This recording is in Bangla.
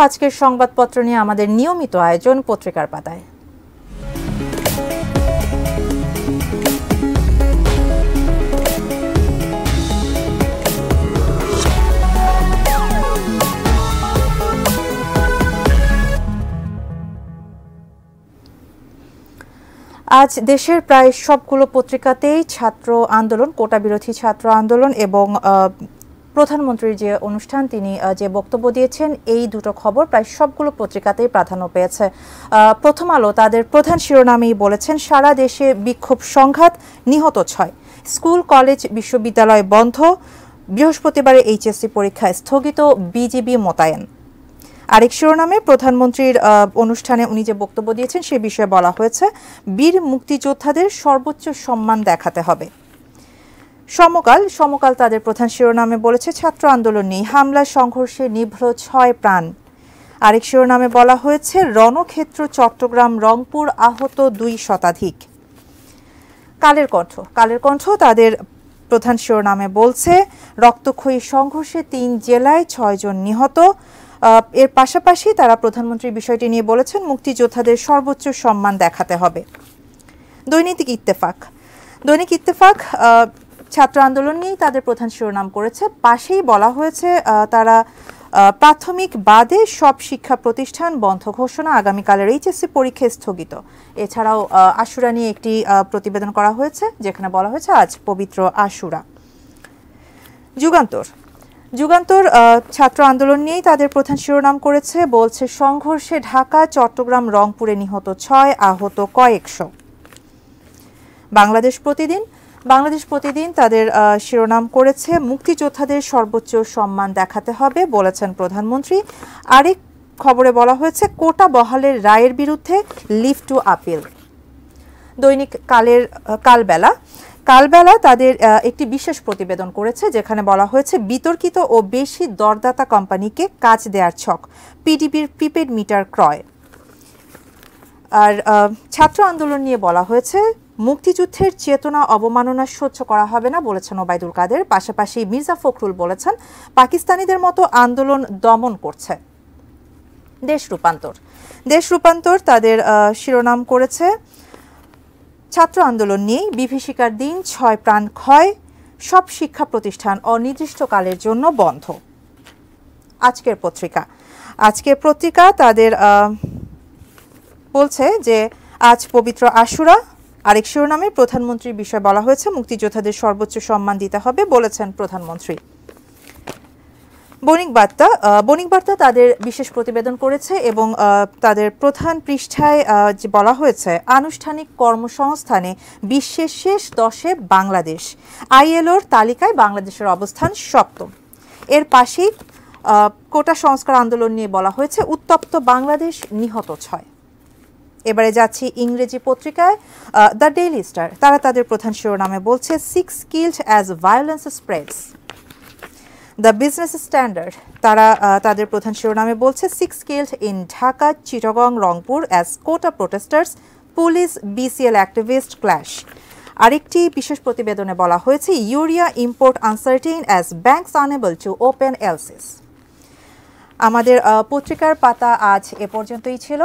আজকের সংবাদপত্র নিয়ে আমাদের নিয়মিত আয়োজন পত্রিকার পাতায়। আজ দেশের প্রায় সবগুলো পত্রিকাতেই ছাত্র আন্দোলন, কোটা বিরোধী ছাত্র আন্দোলন এবং প্রধানমন্ত্রীর যে অনুষ্ঠান তিনি যে বক্তব্য দিয়েছেন, এই দুটো খবর প্রায় সবগুলো পত্রিকাতেই প্রাধান্য পেয়েছে। প্রথম আলো তাদের প্রধান শিরোনামেই বলেছেন, সারা দেশে বিক্ষোভ সংঘাত, নিহত 6, স্কুল কলেজ বিশ্ববিদ্যালয় বন্ধ, বৃহস্পতিবারে এইচএসসি পরীক্ষা স্থগিত, বিজিবি মোতায়েন। আরেক শিরোনামে প্রধানমন্ত্রীর অনুষ্ঠানে উনি যে বক্তব্য দিয়েছেন সে বিষয়ে বলা হয়েছে, বীর মুক্তিযোদ্ধাদের সর্বোচ্চ সম্মান দেখাতে হবে। সমকাল তাদের প্রধান শিরোনামে বলেছে, ছাত্র আন্দোলন নেই, হামলা সংঘর্ষে নিভল 6 প্রাণ। আরেক শিরোনামে বলা হয়েছে, রণক্ষেত্র চট্টগ্রাম রংপুর, আহত 2 শতাধিক। কালের কণ্ঠ তাদের প্রধান শিরোনামে বলছে, রক্তক্ষয়ী সংঘর্ষে 3 জেলায় 6 জন নিহত। এর পাশাপাশি তারা প্রধানমন্ত্রীর বিষয়টি নিয়ে বলেছেন, মুক্তিযোদ্ধাদের সর্বোচ্চ সম্মান দেখাতে হবে। দৈনিক ইত্তেফাক ছাত্র আন্দোলন নিয়েই তাদের প্রধান শিরোনাম করেছে। পাশেই বলা হয়েছে, তারা প্রাথমিক বাদে সব শিক্ষা প্রতিষ্ঠান বন্ধ ঘোষণা, আগামীকালের এইচএসসি পরীক্ষা স্থগিত। এছাড়াও আশুরা নিয়ে একটি প্রতিবেদন করা হয়েছে, যেখানে বলা হয়েছে আজ পবিত্র আশুরা। যুগান্তর ছাত্র আন্দোলন নিয়েই তাদের প্রধান শিরোনাম করেছে, বলছে সংঘর্ষে ঢাকা চট্টগ্রাম রংপুরে নিহত 6, আহত কয়েকশো। বাংলাদেশ প্রতিদিন তাদের শিরোনাম করেছে, মুক্তিযোদ্ধাদের সর্বোচ্চ সম্মান দেখাতে হবে বলেছেন প্রধানমন্ত্রী। আরেক খবরে বলা হয়েছে, কোটা বহালের রায়ের বিরুদ্ধে লিভ টু আপিল। দৈনিক কালবেলা তাদের একটি বিশেষ প্রতিবেদন করেছে, যেখানে বলা হয়েছে, বিতর্কিত ও বেশি দরদাতা কোম্পানিকে কাজ দেওয়ার ছক, পিডিবির প্রিপেড মিটার ক্রয়। আর ছাত্র আন্দোলন নিয়ে বলা হয়েছে, মুক্তিযুদ্ধের চেতনা অবমাননা সহ্য করা হবে না বলেছেন ওবায়দুল কাদের। পাশাপাশি মির্জা ফখরুল বলেছেন, পাকিস্তানিদের মতো আন্দোলন দমন করছে। দেশ রূপান্তর তাদের শিরোনাম করেছে, ছাত্র আন্দোলন নিয়েই বিভীষিকার দিন, 6 প্রাণ ক্ষয়, সব শিক্ষা প্রতিষ্ঠান অনির্দিষ্টকালের জন্য বন্ধ। আজকের পত্রিকা তাদের বলছে যে আজ পবিত্র আশুরা। আরেক শিরোনামে প্রধানমন্ত্রীর বিষয়ে বলা হয়েছে, মুক্তিযোদ্ধাদের সর্বোচ্চ সম্মান দিতে হবে বলেছেন প্রধানমন্ত্রী। বণিক বার্তা তাদের বিশেষ প্রতিবেদন করেছে এবং তাদের প্রধান পৃষ্ঠায় বলা হয়েছে, আনুষ্ঠানিক কর্মসংস্থানে বিশ্বের শেষ 10-এ বাংলাদেশ, আইএলওর তালিকায় বাংলাদেশের অবস্থান 7ম। এর পাশেই কোটা সংস্কার আন্দোলন নিয়ে বলা হয়েছে, উত্তপ্ত বাংলাদেশ, নিহত 6। এবারে যাচ্ছি ইংরেজি পত্রিকায়। দ্য ডেইলি স্টার তারা তাদের প্রধান শিরোনামে বলছে, 6 killed as violence spreads। The business standard তারা তাদের প্রধান শিরোনামে বলছে, 6 killed in Dhaka, Chittagong, Rangpur as quota protesters, police BCL activist clash. আরেকটি বিশেষ প্রতিবেদনে বলা হয়েছে, urea import uncertain as banks unable to open LCs। আমাদের পত্রিকার পাতা আজ এ পর্যন্তই ছিল।